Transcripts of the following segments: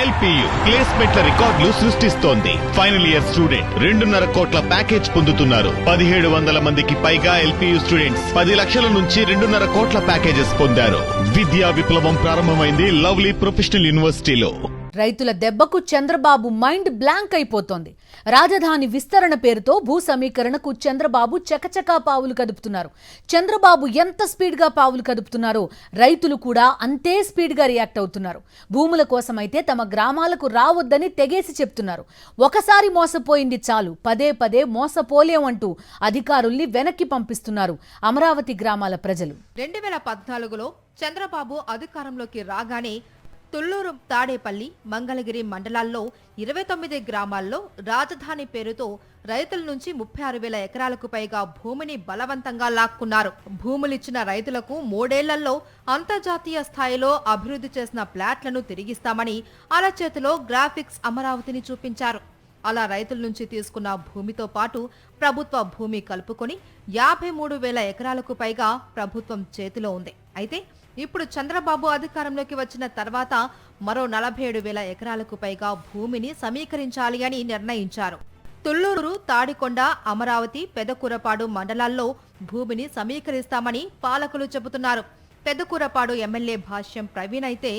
LPU ప్లేస్మెంట్ల రికార్డులు సృష్టిస్తోంది. Final year student 2.5 కోట్ల ప్యాకేజ్ పొందుతున్నారు. 1700 మందికి పైగా ఎల్పియు స్టూడెంట్స్ 10 లక్షల నుంచి 2.5 కోట్ల ప్యాకేజెస్ పొందారు. విద్యా విప్లవం ప్రారంభమైంది లవ్లీ ప్రొఫెషనల్ యూనివర్సిటీలో. రైతుల దెబ్బకు చంద్రబాబు మైండ్ బ్లాంక్ అయిపోతోంది. రాజధాని విస్తరణ పేరుతో భూ సమీకరణకు చంద్రబాబు చకచకా పావులు కదుపుతున్నారు. చంద్రబాబు ఎంత స్పీడ్గా పావులు కదుపుతున్నారో రైతులు కూడా అంతే స్పీడ్గా రియాక్ట్ అవుతున్నారు. భూముల కోసమైతే తమ గ్రామాలకు రావద్దని తెగేసి చెప్తున్నారు. ఒకసారి మోసపోయింది చాలు, పదే పదే మోసపోలేమంటూ అధికారుల్ని వెనక్కి పంపిస్తున్నారు అమరావతి గ్రామాల ప్రజలు. 2014లో చంద్రబాబు అధికారంలోకి రాగానే తుళ్లూరు, తాడేపల్లి, మంగళగిరి మండలాల్లో 29 గ్రామాల్లో రాజధాని పేరుతో రైతుల నుంచి 36,000 ఎకరాలకు పైగా భూమిని బలవంతంగా లాక్కున్నారు. భూములిచ్చిన రైతులకు 3 ఏళ్లలో అంతర్జాతీయ స్థాయిలో అభివృద్ధి చేసిన ప్లాట్లను తిరిగిస్తామని అలా చేతిలో గ్రాఫిక్స్ అమరావతిని చూపించారు. అలా రైతుల నుంచి తీసుకున్న భూమితో పాటు ప్రభుత్వ భూమి కలుపుకొని 53,000 ఎకరాలకు పైగా ప్రభుత్వం చేతిలో ఉంది. అయితే ఇప్పుడు చంద్రబాబు అధికారంలోకి వచ్చిన తర్వాత మరో 47,000 ఎకరాలకు పైగా భూమిని సమీకరించాలి అని నిర్ణయించారు. తుళ్లూరు, తాడికొండ, అమరావతి, పెదకూరపాడు మండలాల్లో భూమిని సమీకరిస్తామని పాలకులు చెబుతున్నారు. పెదకూరపాడు ఎమ్మెల్యే భాష్యం ప్రవీణ్ అయితే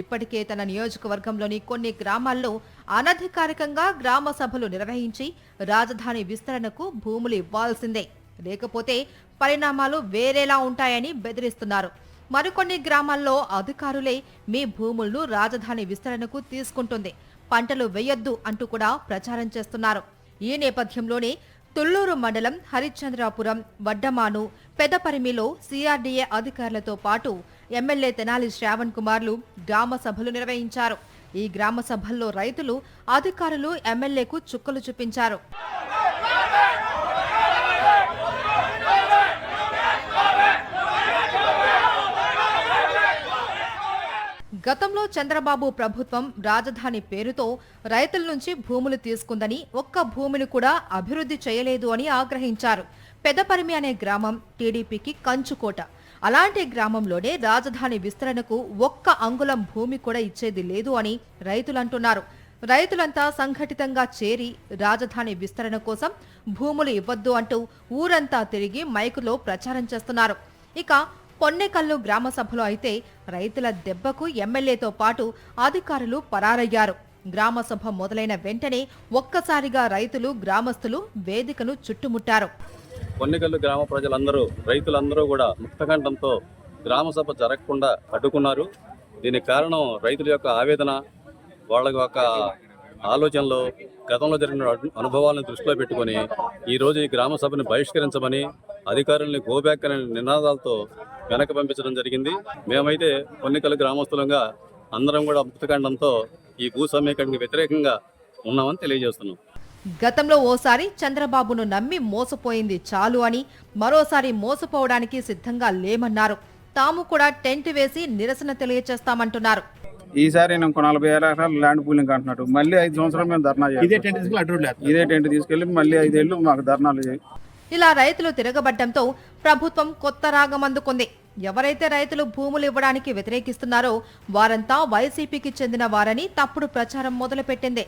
ఇప్పటికే తన నియోజకవర్గంలోని కొన్ని గ్రామాల్లో అనధికారికంగా గ్రామ సభలు నిర్వహించి రాజధాని విస్తరణకు భూములు ఇవ్వాల్సిందే, లేకపోతే పరిణామాలు వేరేలా ఉంటాయని బెదిరిస్తున్నారు. మరికొన్ని గ్రామాల్లో అధికారులే మీ భూములను రాజధాని విస్తరణకు తీసుకుంటుంది, పంటలు వేయొద్దు అంటూ కూడా ప్రచారం చేస్తున్నారు. ఈ నేపథ్యంలోనే తుళ్లూరు మండలం హరిశ్చంద్రాపురం, వడ్డమాను, పెదపరిమిలో సిఆర్డీఏ అధికారులతో పాటు ఎమ్మెల్యే తెనాలి శ్రావణ్ కుమార్లు గ్రామ సభలు నిర్వహించారు. ఈ గ్రామ సభల్లో రైతులు, అధికారులు ఎమ్మెల్యేకు చుక్కలు చూపించారు. గతంలో చంద్రబాబు ప్రభుత్వం రాజధాని పేరుతో రైతుల నుంచి భూములు తీసుకుందని, ఒక్క భూమిని కూడా అభివృద్ధి చేయలేదు అని ఆగ్రహించారు. పెదపరిమి అనే గ్రామం టీడీపీకి కంచుకోట. అలాంటి గ్రామంలోనే రాజధాని విస్తరణకు ఒక్క అంగుళం భూమి కూడా ఇచ్చేది లేదు అని రైతులంటున్నారు. రైతులంతా సంఘటితంగా చేరి రాజధాని విస్తరణ కోసం భూములు ఇవ్వద్దు అంటూ ఊరంతా తిరిగి మైకులో ప్రచారం చేస్తున్నారు. ఇక పొన్నెకల్లు గ్రామ సభలో అయితే రైతుల దెబ్బకు ఎమ్మెల్యేతో పాటు అధికారులు పరారయ్యారు. గ్రామ సభ మొదలైన వెంటనే ఒక్కసారిగా రైతులు, గ్రామస్తులు వేదికను చుట్టుముట్టారు. పొన్నెకల్లు గ్రామ ప్రజలందరూ, రైతులందరూ కూడా ముక్తకంఠంతో గ్రామ సభ జరగకుండా అడ్డుకున్నారు. దీనికి కారణం రైతుల యొక్క ఆవేదన, వాళ్ళ యొక్క ఆలోచనలు, గతంలో జరిగిన అనుభవాలను దృష్టిలో పెట్టుకుని ఈరోజు ఈ గ్రామ సభను బహిష్కరించమని అధికారుల్ని గోబ్యాక్ అనే నినాదాలతో వెనక్కి పంపించడం జరిగింది. మేమైతే పొన్నెకల్లు గ్రామస్తులంగా అందరం కూడా ముక్తఖండంతో ఈ భూ సమీకరణకి వ్యతిరేకంగా ఉన్నామని తెలియజేస్తున్నాం. గతంలో ఓసారి చంద్రబాబును నమ్మి మోసపోయింది చాలు అని, మరోసారి మోసపోవడానికి సిద్ధంగా లేమన్నారు. తాము కూడా టెంట్ వేసి నిరసన తెలియజేస్తామంటున్నారు. ఈసారి ఇంకో 40,000 ఎకరాలు ల్యాండ్ పూలింగ్ అంటున్నాడు. మళ్ళీ 5 సంవత్సరాలు మేము ధర్నా చేయాలి. ఇదే టెంట్ తీసుకెళ్లి మళ్ళీ 5 ఏళ్ళు మాకు ధర్నాలు చేయాలి. ఇలా రైతులు తిరగబడ్డంతో ప్రభుత్వం కొత్త రాగం అందుకుంది. ఎవరైతే రైతులు భూములు ఇవ్వడానికి వ్యతిరేకిస్తున్నారో వారంతా వైసీపీకి చెందిన వారని తప్పుడు ప్రచారం మొదలుపెట్టింది.